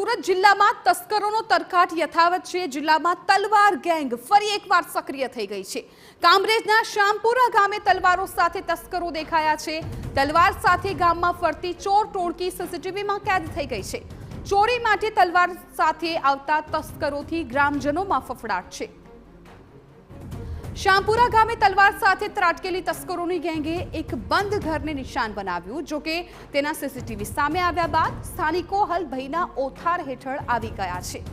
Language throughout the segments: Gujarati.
સુરત જિલ્લામાં તસ્કરોનો તરખાટ યથાવત છે। જિલ્લામાં તલવાર ગેંગ ફરી એકવાર સક્રિય થઈ ગઈ છે। કામરેજના શામપુરા ગામે તલવારો સાથે તસ્કરો દેખાયા છે। તલવાર સાથે ગામમાં ફરતી ચોર ટોળકી સીસીટીવીમાં કેદ થઈ ગઈ છે। ચોરી માટે તલવાર સાથે આવતા તસ્કરોથી ગ્રામજનોમાં ફફડાટ છે। શામપુરા ગામે તલવાર સાથે ત્રાટકેલી તસ્કરોની ગેંગે એક બંધ ઘરને નિશાન બનાવ્યું। જો કે તેના સીસીટીવી સામે આવ્યા બાદ સ્થાનિકો હાલ ભયના ઓથાર હેઠળ આવી ગયા છે।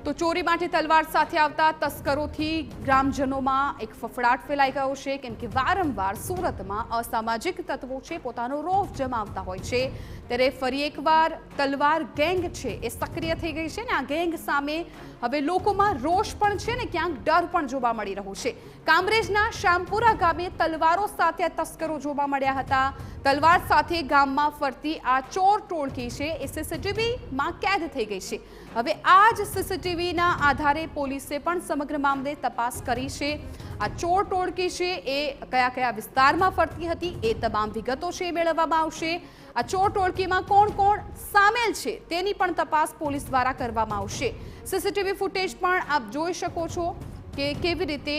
તો ચોરી માટે તલવાર સાથે આવતા તસ્કરોથી ગ્રામજનોમાં એક ફફડાટ ફેલાઈ ગયો છે, કેમ કે વારંવાર સુરતમાં અસામાજિક તત્વો છે પોતાનો રોફ જમાવતા હોય છે, ત્યારે ફરી એકવાર તલવાર ગેંગ છે એ સક્રિય થઈ ગઈ છે ને આ ગેંગ સામે હવે લોકોમાં રોષ પણ છે ને ક્યાંક ડર પણ જોવા મળી રહ્યો છે। કામરેજના શામપુરા ગામે તલવારો સાથે તસ્કરો જોવા મળ્યા હતા। તલવાર સાથે ગામમાં ફરતી આ ચોર ટોળકી છે એ સીસીટીવીમાં કેદ થઈ ગઈ છે। હવે આ જ સીસીટીવીના આધારે પોલીસે પણ સમગ્ર મામલે તપાસ કરી છે। આ ચોર ટોળકી છે એ કયા કયા વિસ્તારમાં ફરતી હતી એ તમામ વિગતો છે મેળવવામાં આવશે। આ ચોર ટોળકીમાં કોણ કોણ સામેલ છે તેની પણ તપાસ પોલીસ દ્વારા કરવામાં આવશે। સીસીટીવી ફૂટેજ પણ આપ જોઈ શકો છો કે કેવી રીતે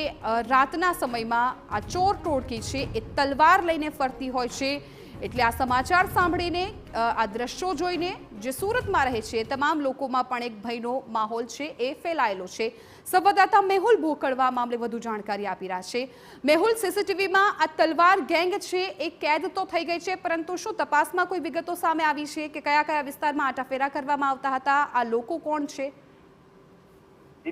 રાતના સમયમાં આ ચોર ટોળકી છે એ તલવાર લઈને ફરતી હોય છે। એટલે આ સમાચાર સાંભળીને આ દ્રશ્યો જોઈને જે સુરતમાં રહે છે તમામ લોકોમાં પણ એક ભયનો માહોલ છે એ ફેલાયેલો છે। સંવાદદાતા મેહુલ ભોકડવા મામલે વધુ જાણકારી આપી રહ્યા છે। મેહુલ, સીસીટીવીમાં આ તલવાર ગેંગ છે એ કેદ તો થઈ ગઈ છે, પરંતુ શું તપાસમાં કોઈ વિગતો સામે આવી છે કે કયા કયા વિસ્તારમાં આટાફેરા કરવામાં આવતા હતા? આ લોકો કોણ છે?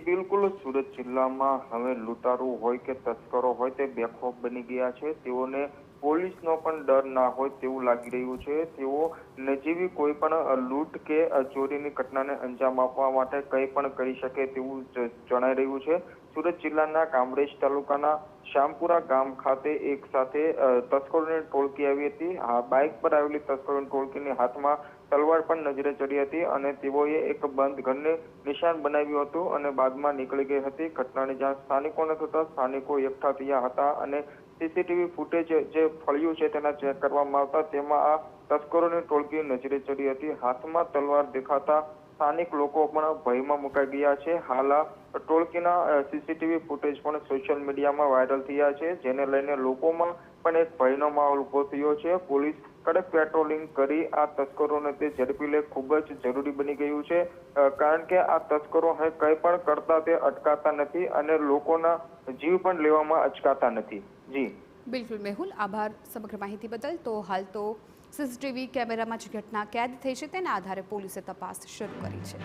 બિલકુલ, સુરત જિલ્લામાં હવે લૂંટારૂ હોય કે તસ્કરો હોય તે બેખોફ બની ગયા છે। તેઓને પોલીસનો પણ ડર ના હોય તેવું લાગી રહ્યું છે। તેઓ નજીવી કોઈ પણ લૂંટ કે ચોરીની ઘટનાને અંજામ આપવા માટે કંઈ પણ કરી શકે તેવું જણાઈ રહ્યું છે। સુરત જિલ્લાના કામરેજ તાલુકાના શામપુરા ગામ ખાતે એક સાથે તસ્કરોની ટોળકી આવી હતી। આ બાઇક પર આવેલી તસ્કરોની ટોળકીની હાથમાં તલવાર પણ નજરે ચડી હતી અને તેઓએ એક બંધ ઘરને નિશાન બનાવ્યું હતું અને બાદમાં નીકળી ગઈ હતી। ઘટનાની જાણ સ્થાનિકોને થતા સ્થાનિકો એકઠા થયા હતા અને સીસીટીવી ફૂટેજ જે ફળ્યું છે તેના ચેક કરવામાં આવતા તેમાં આ તસ્કરોની ટોળકી નજરે ચડી હતી। હાથમાં તલવાર દેખાતા સ્થાનિક લોકો પણ ભયમાં મુકાઈ ગયા છે। હાલ આ ટોળકીના સીસીટીવી ફૂટેજ પણ સોશિયલ મીડિયામાં વાયરલ થયા છે, જેને લઈને લોકોમાં પણ એક ભયનો માહોલ ઉભો થયો છે। પોલીસ કડક પેટ્રોલિંગ કરી આ તસ્કરોને તે ઝડપી લે ખૂબ જ જરૂરી બની ગયું છે, કારણ કે આ તસ્કરો કંઈ પણ કરતા તે અટકાતા નથી અને લોકોના જીવ પણ લેવામાં અચકાતા નથી। જી બિલકુલ મેહુલ, આભાર સમગ્ર માહિતી બદલ। તો હાલ તો સીસીટીવી કેમેરામાં જે ઘટના કેદ થઈ છે તેના આધારે પોલીસે તપાસ શરૂ કરી છે।